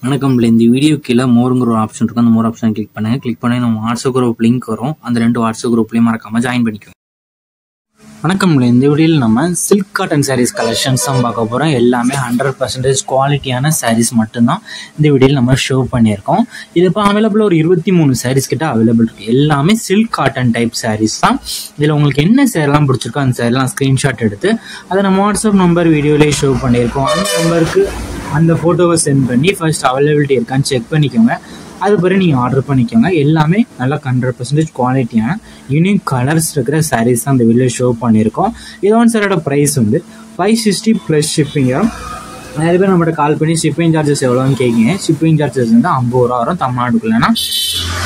வணக்கம். இந்த வீடியோ கீழே மோருங்கிற ஒரு ஆப்ஷன் இருக்கும். அந்த மோர் ஆப்ஷன் கிளிக் பண்ணுங்க. கிளிக் பண்ணி நம்ம வாட்ஸ்அப் குரூப் லிங்க் வரும். அந்த 2 வாட்ஸ்அப் குரூப்லையும் மறக்காம ஜாயின் பண்ணிக்கோங்க. வணக்கம். இந்த வீடியோவில் நம்ம சில்க் காட்டன் சாரீஸ் கலெக்ஷன்ஸ் தான் பார்க்க போகிறோம். எல்லாமே 100% குவாலிட்டியான சாரீஸ் மட்டும்தான் இந்த வீடியோவில் நம்ம ஷோ பண்ணியிருக்கோம். இது இப்போ அவைலபிள் ஒரு 23 சாரீஸ் கிட்ட அவைலபிள் இருக்குது. எல்லாமே சில்க் காட்டன் டைப் சாரீஸ் தான். இதில் உங்களுக்கு என்ன சேரெல்லாம் பிடிச்சிருக்கோ அந்த சேரெல்லாம் ஸ்க்ரீன்ஷாட் எடுத்து அதை நம்ம வாட்ஸ்அப் நம்பர் வீடியோலேயே ஷோ பண்ணியிருக்கோம். அந்த நம்பருக்கு அந்த ஃபோட்டோவை சென்ட் பண்ணி ஃபர்ஸ்ட் அவைலபிலிட்டி இருக்கான்னு செக் பண்ணிக்கோங்க. அது பிறகு நீங்கள் ஆர்டர் பண்ணிக்கோங்க. எல்லாமே நல்லா 100% குவாலிட்டியான யூனிக் கலர்ஸ் இருக்கிற சாரீஸ் தான் இந்த வீடியோ ஷோ பண்ணியிருக்கோம். இதோட சாரோட ப்ரைஸ் வந்து 560 ப்ளஸ் ஷிப்பிங் வரும். நிறைய பேர் நம்மகிட்ட கால் பண்ணி ஷிப்பிங் சார்ஜஸ் எவ்வளோன்னு கேட்குங்க. ஷிப்பிங் சார்ஜஸ் வந்து 50 ரூபா வரும் தமிழ்நாட்டுக்குள்ளேனா.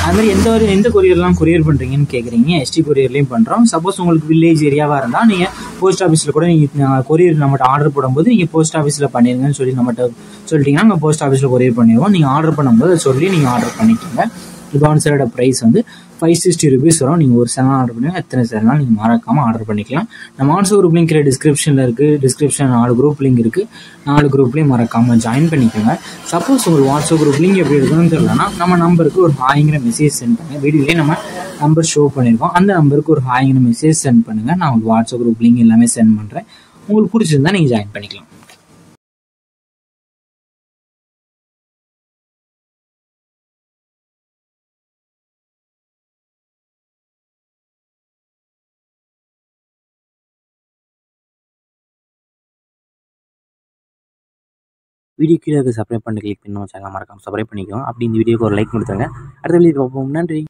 அதுமாதிரி எந்த கொரியர்லாம் கொரியர் பண்ணுறீங்கன்னு கேட்குறீங்க. எஸ்டி கொரியர்லேயும் பண்ணுறோம். சப்போஸ் உங்களுக்கு வில்லேஜ் ஏரியாவாக இருந்தால் நீங்கள் போஸ்ட் ஆஃபீஸில் கூட நீங்கள் கொரியர் நம்மகிட்ட ஆர்டர் போடும்போது நீங்கள் போஸ்ட் ஆஃபீஸில் பண்ணிடுங்கன்னு சொல்லி நம்மகிட்ட சொல்லிட்டீங்கன்னா நாங்கள் போஸ்ட் ஆஃபீஸில் கொரியர் பண்ணிடுவோம். நீங்கள் ஆர்டர் பண்ணும்போது சொல்லி நீங்கள் ஆர்டர் பண்ணிக்கோங்க. இதோட சேரோட ப்ரைஸ் வந்து 560 ருபீஸ் வரும். நீங்கள் ஒரு சேனல் ஆர்டர் பண்ணுங்கள். எத்தனை சேனல் நீங்கள் மறக்காமல் ஆர்டர் பண்ணிக்கலாம். நம்ம வாட்ஸ்அப் குரூப் லிங்க் டிஸ்கிரிப்ஷனில் இருக்குது. டிஸ்கிரிப்ஷன் 4 குரூப் லிங்க் இருக்குது. 4 குரூப்லேயும் மறக்காமல் ஜாயின் பண்ணிக்கோங்க. சப்போஸ் உங்களுக்கு வாட்ஸ்அப் குரூப் லிங்க் எப்படி இருக்குன்னு தெரியலனா நம்ம நம்பருக்கு ஒரு ஹாய்ங்கிற மெசேஜ் சென்ட் பண்ணுங்கள். வீடியோலேயே நம்ம நம்பர் ஷோ பண்ணியிருக்கோம். அந்த நம்பருக்கு ஒரு ஹாய்ங்கிற மெசேஜ் சென்ட் பண்ணுங்கள். நான் உங்களுக்கு வாட்ஸ்அப் குரூப் லிங்க் எல்லாமே சென்ட் பண்ணுறேன். உங்களுக்கு பிடிச்சிருந்தா நீங்கள் ஜாயின் பண்ணிக்கலாம். வீடியோ கீழே சப்ஸ்கிரைப் பண்ணி கிளிக் பண்ணி சேனல் மறக்காம சப்ஸ்கிரைப் பண்ணிக்கோங்க. அப்படி இந்த வீடியோக்கு ஒரு லைக் கொடுத்துருங்க. அடுத்த வீடியோ பார்ப்போம். நன்றி.